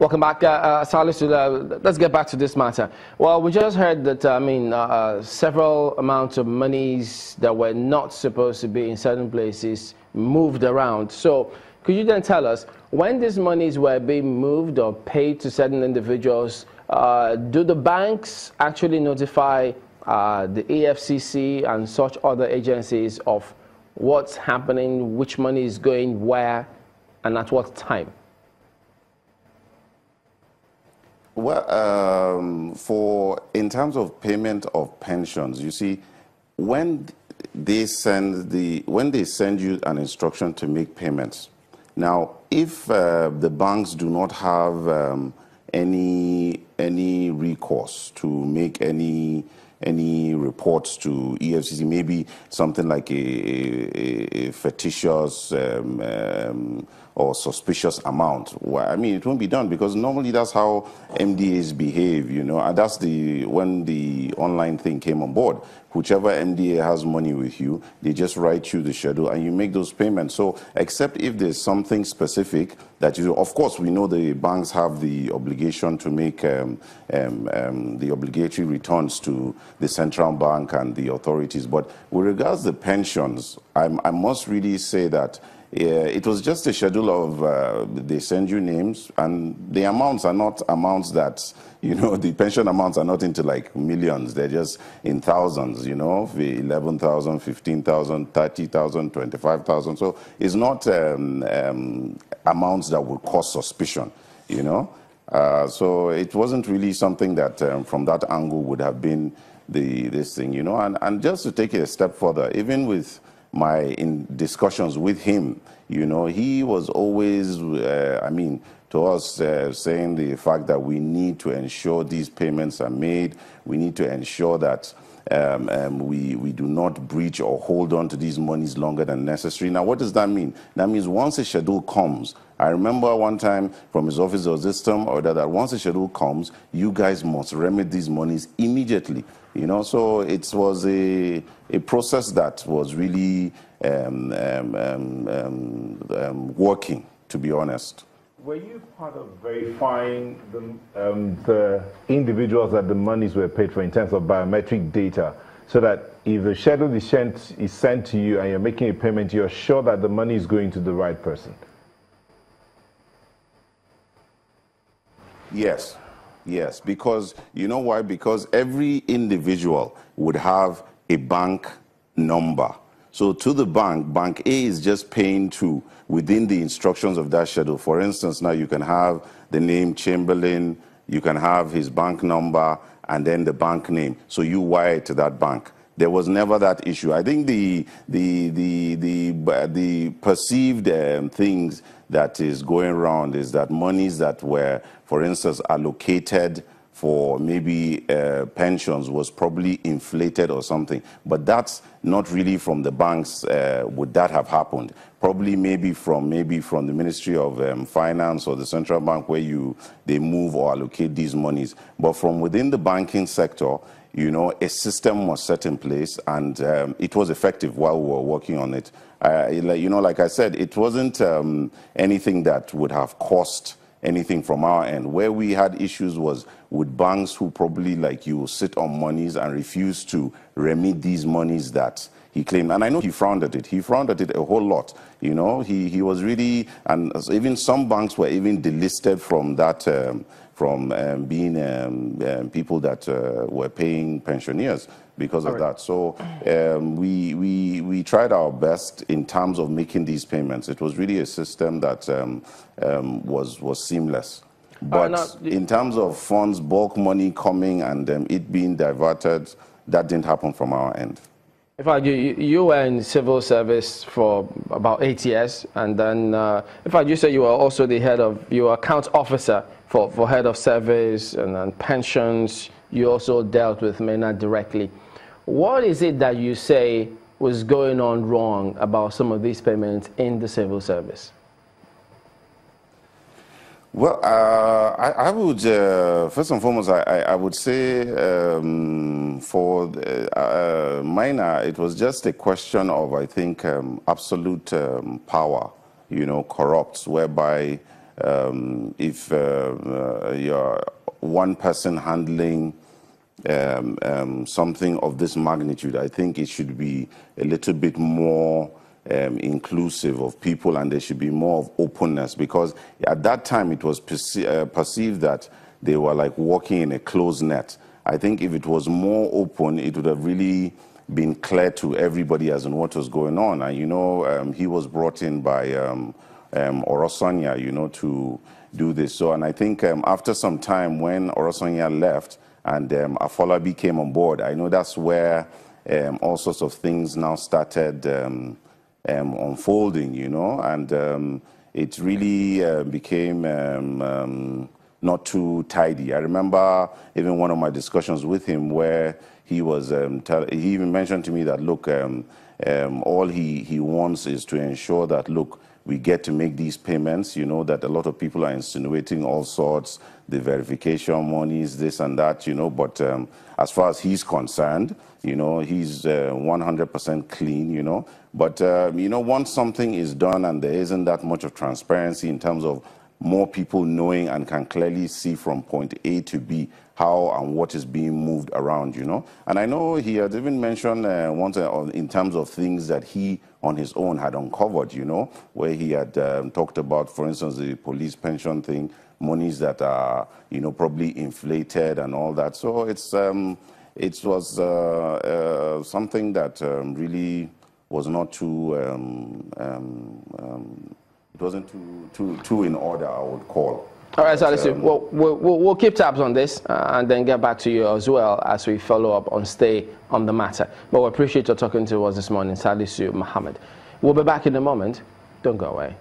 Welcome back, Salisu. Let's get back to this matter. Well, we just heard that, several amounts of monies that were not supposed to be in certain places moved around. So could you then tell us, when these monies were being moved or paid to certain individuals, do the banks actually notify the EFCC and such other agencies of what's happening, which money is going where, and at what time? Well, in terms of payment of pensions, you see, when they send you an instruction to make payments, now if the banks do not have any recourse to make any reports to EFCC, maybe something like a fictitious or suspicious amount. Well, I mean, it won't be done because normally that's how MDAs behave, you know, and that's when the online thing came on board. Whichever MDA has money with you, they just write you the schedule and you make those payments. So except if there's something specific that you, of course, we know the banks have the obligation to make the obligatory returns to the central bank and the authorities. But with regards to the pensions, I must really say that it was just a schedule of they send you names, and the amounts are not amounts that, you know, the pension amounts are not into like millions. They're just in thousands, you know, 11,000, 15,000, 30,000, 25,000. So it's not amounts that would cause suspicion, you know. So it wasn't really something that from that angle would have been this thing, you know. And just to take it a step further, even with in discussions with him, you know, he was always, to us, saying the fact that we need to ensure these payments are made. We need to ensure that we do not breach or hold on to these monies longer than necessary. Now, what does that mean? That means once a schedule comes, I remember one time from his office, there was this term or that once a schedule comes, you guys must remit these monies immediately. You know, so it was a process that was really working, to be honest. Were you part of verifying the individuals that the monies were paid for in terms of biometric data, so that if the schedule is sent to you and you're making a payment, you're sure that the money is going to the right person? Yes. Yes, because you know why? Because every individual would have a bank number. So to the bank A is just paying to within the instructions of that schedule. For instance, now you can have the name Chamberlain, you can have his bank number, and then the bank name. So you wire it to that bank. There was never that issue. I think the perceived things that is going around is that monies that were, for instance, allocated for maybe pensions was probably inflated or something. But that's not really from the banks. Would that have happened? Probably maybe from the Ministry of Finance or the central bank where they move or allocate these monies. But from within the banking sector, you know, a system was set in place, and it was effective while we were working on it. You know, like I said, it wasn't anything that would have cost anything from our end. Where we had issues was with banks who probably, like you, sit on monies and refuse to remit these monies that he claimed. And I know he frowned at it. He frowned at it a whole lot. You know, he was really, and even some banks were even delisted from that, from being people that were paying pensioners because of that. So we tried our best in terms of making these payments. It was really a system that was seamless. But in terms of funds, bulk money coming and it being diverted, that didn't happen from our end. In fact, you were in civil service for about 8 years, and then, in fact, you said you were also you were account officer for head of service and pensions. You also dealt with Maina directly. What is it that you say was going on wrong about some of these payments in the civil service? Well, I would, first and foremost, I would say for Maina, it was just a question of, I think, absolute power, you know, corrupts, whereby if you're one person handling something of this magnitude, I think it should be a little bit more inclusive of people, and there should be more of openness, because at that time it was perceived that they were like walking in a closed net. I think if it was more open, it would have really been clear to everybody as in what was going on. And you know, he was brought in by Orosanya, you know, to do this. So, and I think after some time when Orosanya left and Afolabi came on board, I know that's where all sorts of things now started unfolding, you know, and it really became not too tidy. I remember even one of my discussions with him where he was, he even mentioned to me that, look, all he wants is to ensure that, look, we get to make these payments, you know, that a lot of people are insinuating all sorts, the verification monies, this and that, you know, but as far as he's concerned, you know, he's 100% clean, you know, but, you know, once something is done and there isn't that much of transparency in terms of more people knowing and can clearly see from point A to B how and what is being moved around, you know. And I know he had even mentioned once in terms of things that he on his own had uncovered, you know, where he had talked about, for instance, the police pension thing, monies that are, you know, probably inflated and all that. So it's it was something that really was not too it wasn't too in order, I would call. All right, Salisu, we'll keep tabs on this and then get back to you as well as we follow up on stay on the matter. But we appreciate your talking to us this morning, Salisu Mohammed. We'll be back in a moment. Don't go away.